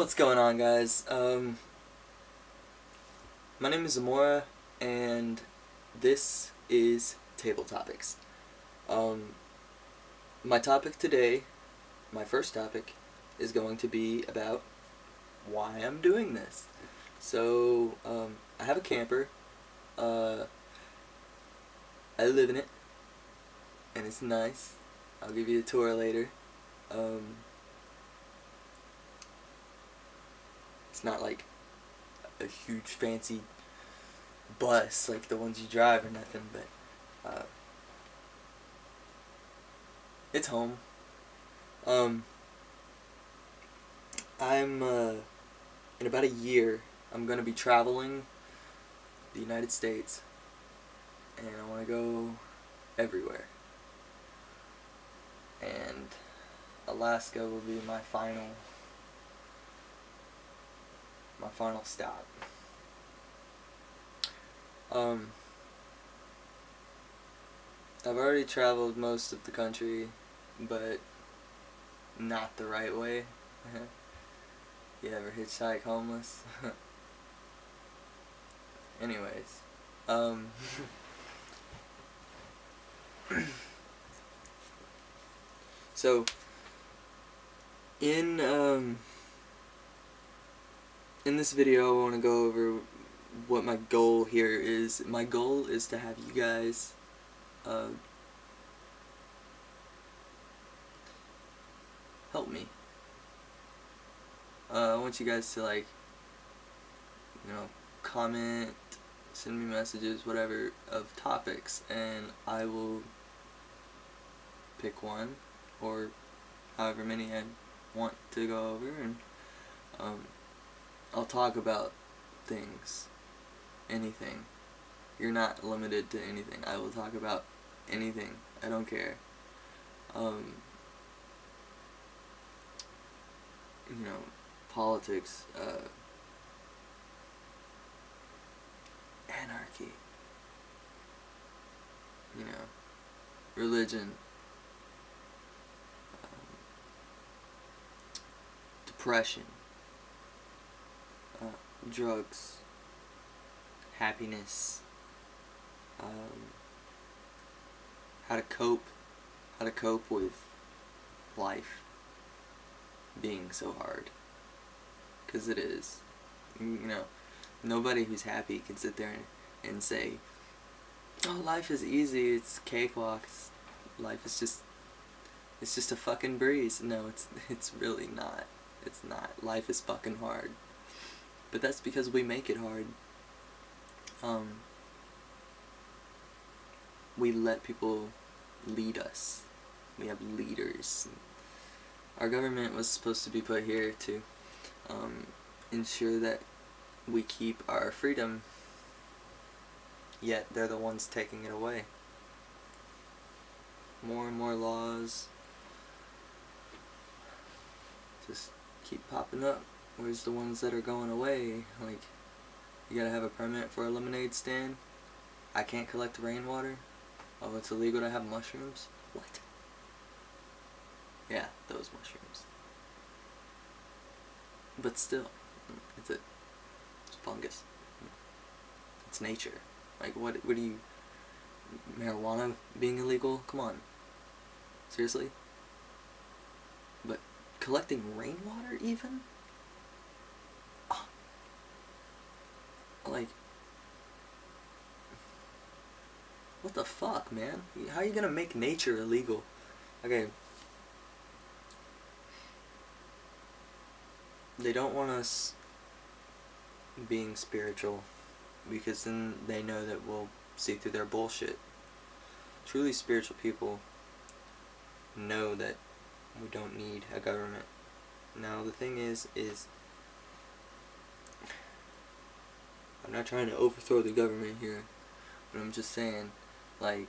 What's going on, guys? My name is Zamora, and this is Table Topics. Um, my topic today, my first topic, is going to be about why I'm doing this. So, I have a camper. Uh, I live in it, and it's nice. I'll give you a tour later. Um, it's not like a huge fancy bus like the ones you drive or nothing, but it's home. Um, I'm in about a year. I'm gonna be traveling the United States, and I want to go everywhere. And Alaska will be my final stop. Um, I've already traveled most of the country, but not the right way. You ever hitchhike homeless? Anyways, so in in this video, I want to go over what my goal here is. My goal is to have you guys help me. I want you guys to, like, comment, send me messages, whatever, of topics, and I will pick one, or however many I want to go over, and I'll talk about things, anything. You're not limited to anything. I will talk about anything. I don't care. Politics, anarchy, religion, depression, drugs, happiness, how to cope with life being so hard, because it is. Nobody who's happy can sit there and say, oh, life is easy, it's cakewalks, life is it's just a fucking breeze. No, it's really not. It's not. Life is fucking hard. But that's because we make it hard. We let people lead us. We have leaders. Our government was supposed to be put here to ensure that we keep our freedom, yet they're the ones taking it away. More and more laws just keep popping up. Where's the ones that are going away? Like, you gotta have a permit for a lemonade stand. I can't collect rainwater. Oh, it's illegal to have mushrooms? What? Yeah, those mushrooms. But still, it's fungus. It's nature. Like, what do you... Marijuana being illegal? Come on. Seriously? But collecting rainwater, even? Oh. Like... What the fuck, man? How are you gonna make nature illegal? Okay. They don't want us being spiritual, because then they know that we'll see through their bullshit. Truly spiritual people know that we don't need a government. Now, the thing is I'm not trying to overthrow the government here, but I'm just saying, like,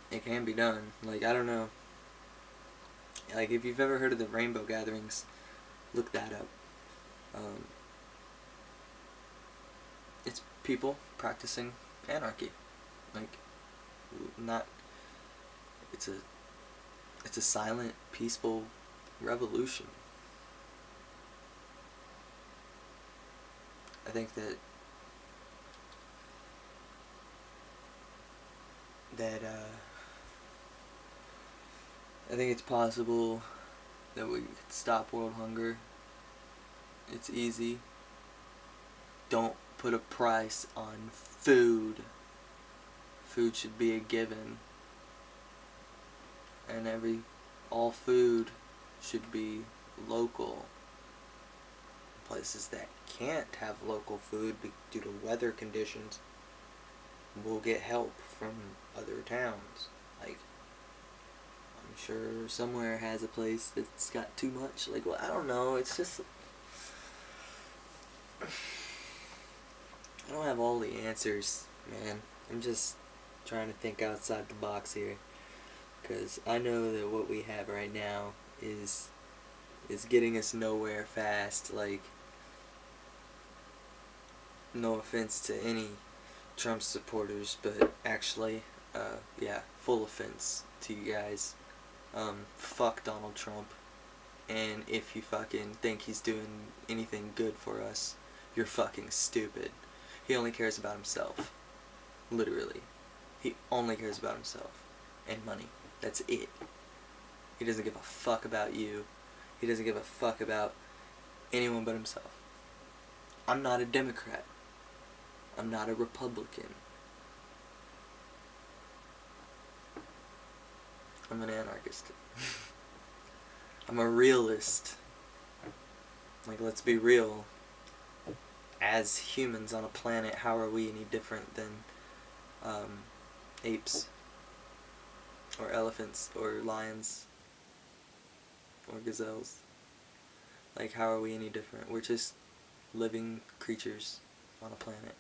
it can be done. Like, I don't know. Like, if you've ever heard of the rainbow gatherings, look that up. It's people practicing anarchy. Like, not... It's a silent, peaceful revolution. think that I think it's possible that we could stop world hunger. It's easy. Don't put a price on food. Food should be a given. And all food should be local. Places that can't have local food due to weather conditions will get help from other towns. Like, I'm sure somewhere has a place that's got too much. Like, well, I don't know. It's just, I don't have all the answers, man. I'm just trying to think outside the box here, because I know that what we have right now is getting us nowhere fast. Like, no offense to any Trump supporters, but actually, yeah, full offense to you guys. Fuck Donald Trump, and if you fucking think he's doing anything good for us, you're fucking stupid. He only cares about himself. Literally. He only cares about himself and money. That's it. He doesn't give a fuck about you. He doesn't give a fuck about anyone but himself. I'm not a Democrat. I'm not a Republican. I'm an anarchist. I'm a realist. Like, let's be real. As humans on a planet, how are we any different than apes? Or elephants? Or lions? Or gazelles? Like, how are we any different? We're just living creatures on a planet.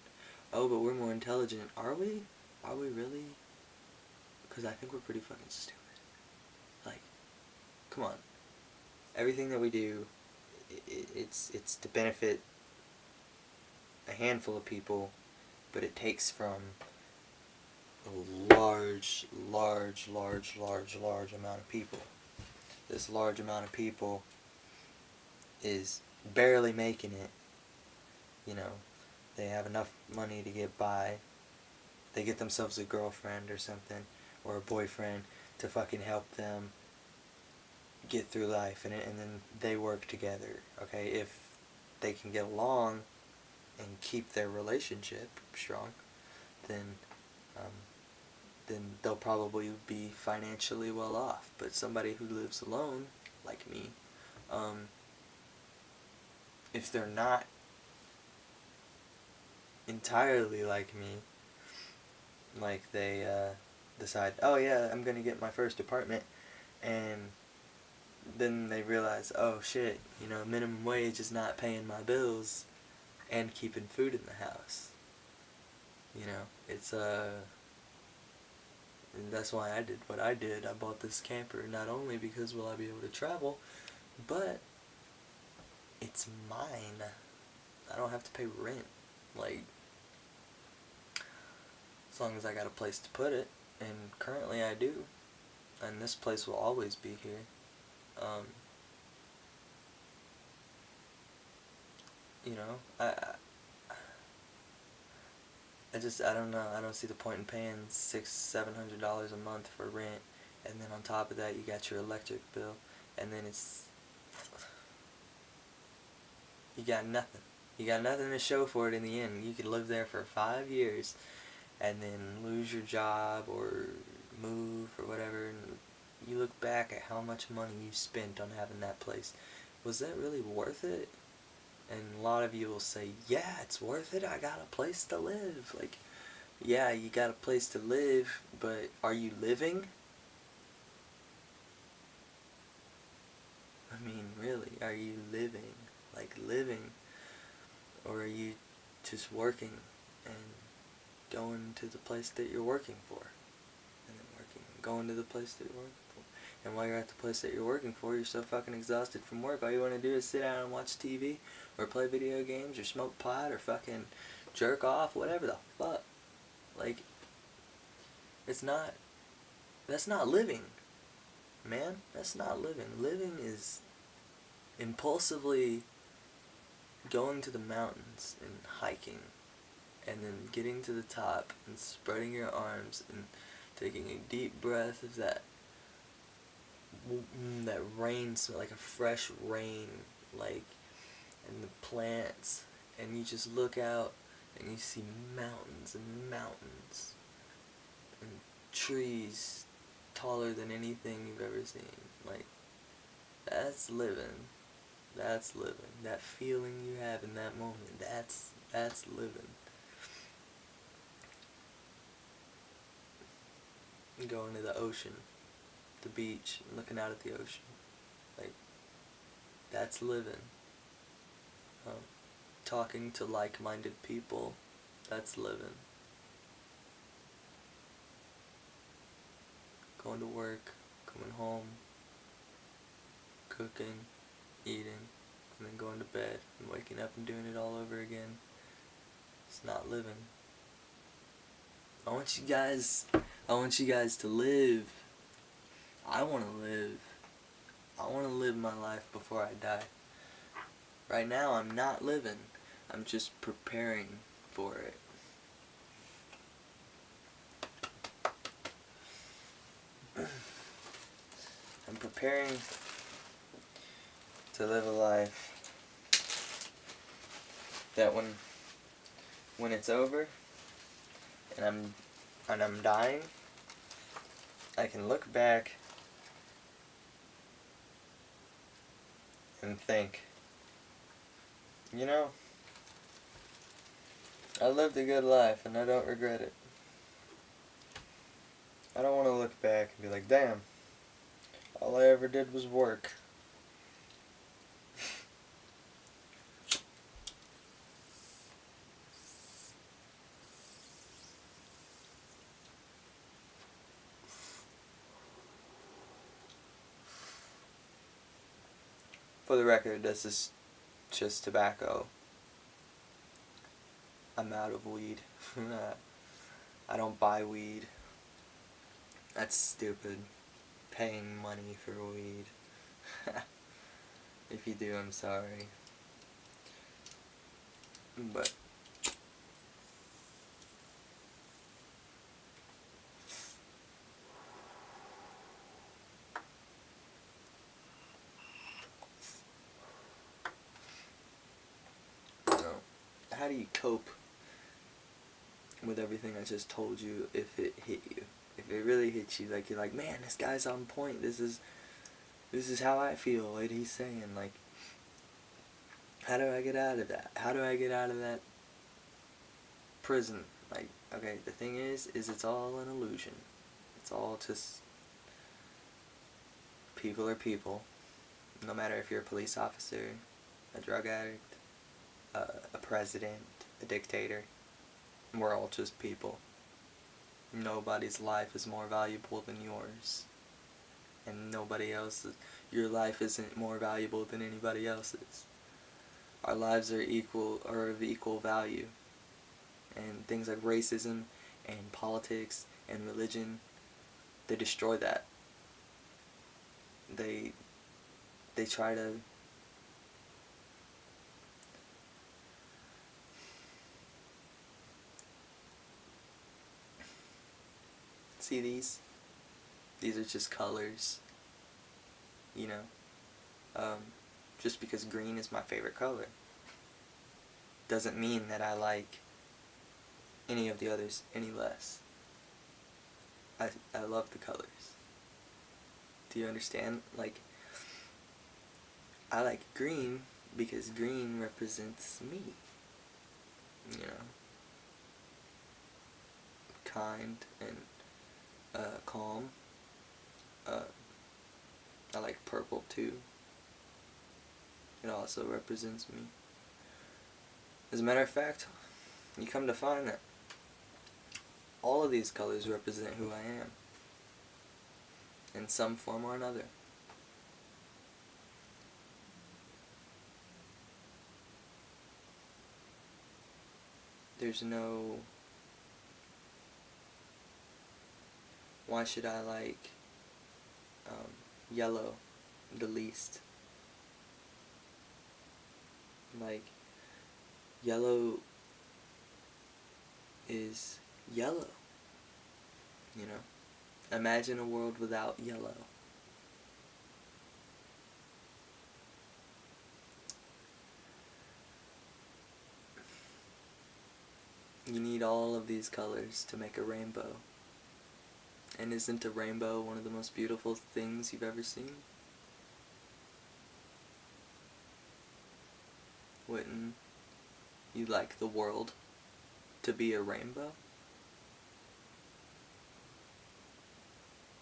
Oh, but we're more intelligent. Are we? Are we really? Because I think we're pretty fucking stupid. Like, come on. Everything that we do, it's to benefit a handful of people, but it takes from a large amount of people. This large amount of people is barely making it. You know, they have enough money to get by. They get themselves a girlfriend or something, or a boyfriend to fucking help them get through life, and then they work together. Okay, if they can get along and keep their relationship strong, then they'll probably be financially well off. But somebody who lives alone, like me, if they're not entirely like me, like they decide, oh yeah, I'm gonna get my first apartment, and then they realize, oh shit, you know, minimum wage is not paying my bills and keeping food in the house. You know, it's and that's why I did what I did. I bought this camper not only because will I be able to travel, but it's mine. I don't have to pay rent. Like, as long as I got a place to put it, and currently I do, and this place will always be here. You know, I don't know. I don't see the point in paying $600-700 a month for rent, and then on top of that you got your electric bill, and then you got nothing. You got nothing to show for it in the end. You could live there for 5 years, and then lose your job or move or whatever, and you look back at how much money you spent on having that place. Was that really worth it? And a lot of you will say, yeah, it's worth it. I got a place to live. Like, yeah, you got a place to live, but are you living? I mean, really, are you living? Like, living? Or are you just working and going to the place that you're working for? And then going to the place that you're working for. And while you're at the place that you're working for, you're so fucking exhausted from work, all you want to do is sit down and watch TV, or play video games, or smoke pot, or fucking jerk off, whatever the fuck. Like, that's not living, man. That's not living. Living is impulsively going to the mountains and hiking, and then getting to the top and spreading your arms and taking a deep breath of that rain smell, like a fresh rain, like, and the plants, and you just look out and you see mountains and mountains and trees taller than anything you've ever seen. Like, that's living. That's living. That feeling you have in that moment, that's living. Going to the ocean, the beach, looking out at the ocean, like, that's living. Talking to like-minded people, that's living. Going to work, coming home, cooking, eating, and then going to bed and waking up and doing it all over again. It's not living. I want you guys to live. I want to live. I want to live my life before I die. Right now, I'm not living. I'm just preparing for it. I'm preparing to live a life that when it's over and I'm dying, I can look back and think, you know, I lived a good life and I don't regret it. I don't want to look back and be like, damn, all I ever did was work. For the record, this is just tobacco. I'm out of weed. I don't buy weed. That's stupid. Paying money for weed. If you do, I'm sorry. But how do you cope with everything I just told you if it hit you? If it really hits you, like, you're like, man, this guy's on point. This is how I feel, what he's saying. Like, how do I get out of that? How do I get out of that prison? Like, okay, the thing is it's all an illusion. It's all just, people are people. No matter if you're a police officer, a drug addict, a president, a dictator, we're all just people. Nobody's life is more valuable than yours. And nobody else's. Your life isn't more valuable than anybody else's. Our lives are of equal value. And things like racism and politics and religion, they destroy that. They try to see these are just colors, you know. Just because green is my favorite color doesn't mean that I like any of the others any less. I love the colors. Do you understand? Like, I like green because green represents me, you know, kind and calm. I like purple too. It also represents me. As a matter of fact, you come to find that all of these colors represent who I am, in some form or another. There's no, why should I like yellow the least? Like, Yellow is yellow. You know? Imagine a world without yellow. You need all of these colors to make a rainbow. And isn't a rainbow one of the most beautiful things you've ever seen? Wouldn't you like the world to be a rainbow?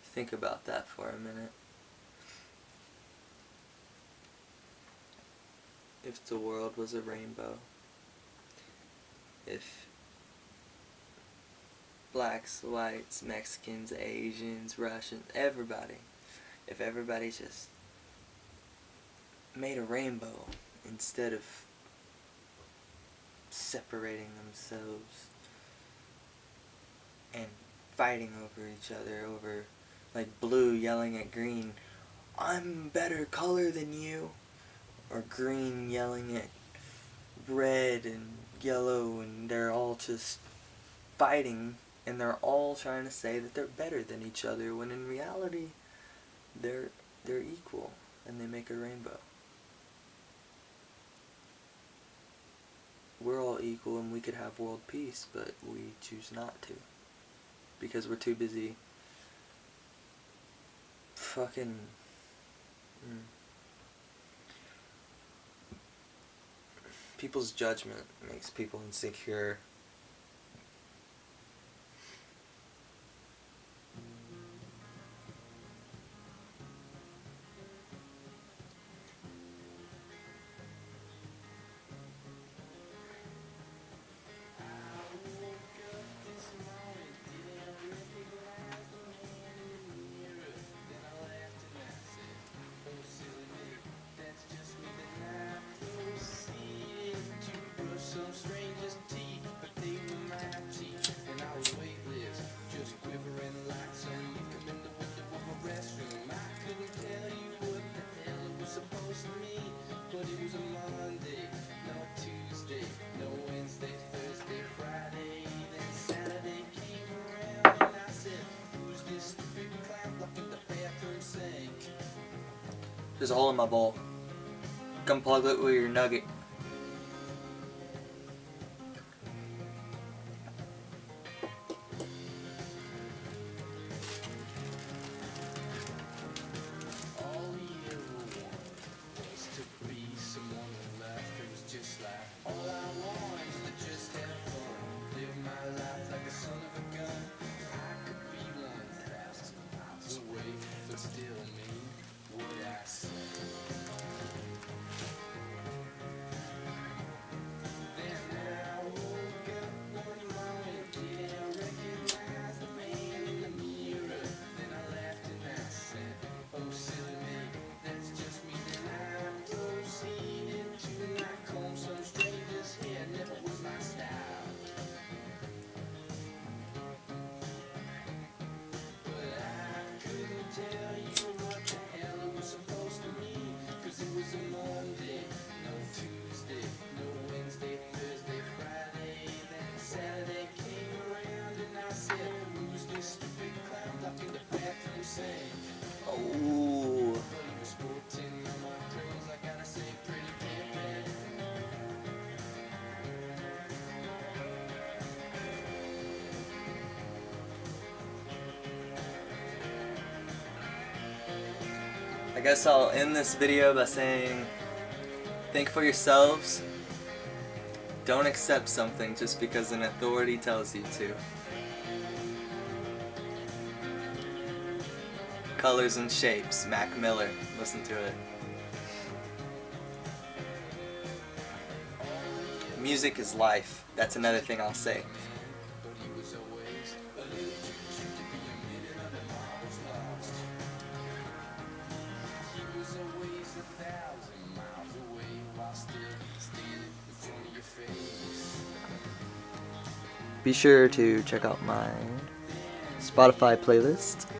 Think about that for a minute. If the world was a rainbow, if blacks, whites, Mexicans, Asians, Russians, everybody, if everybody just made a rainbow instead of separating themselves and fighting over each other, over like blue yelling at green, I'm better color than you, or green yelling at red and yellow, and they're all just fighting, and they're all trying to say that they're better than each other, when in reality they're equal, and they make a rainbow. We're all equal and we could have world peace, but we choose not to, because we're too busy fucking people's judgment makes people insecure. There's a hole in my bowl. Come plug it with your nugget. Oh. I guess I'll end this video by saying, think for yourselves. Don't accept something just because an authority tells you to. Colors and Shapes, Mac Miller. Listen to it. Music is life. That's another thing I'll say. Be sure to check out my Spotify playlist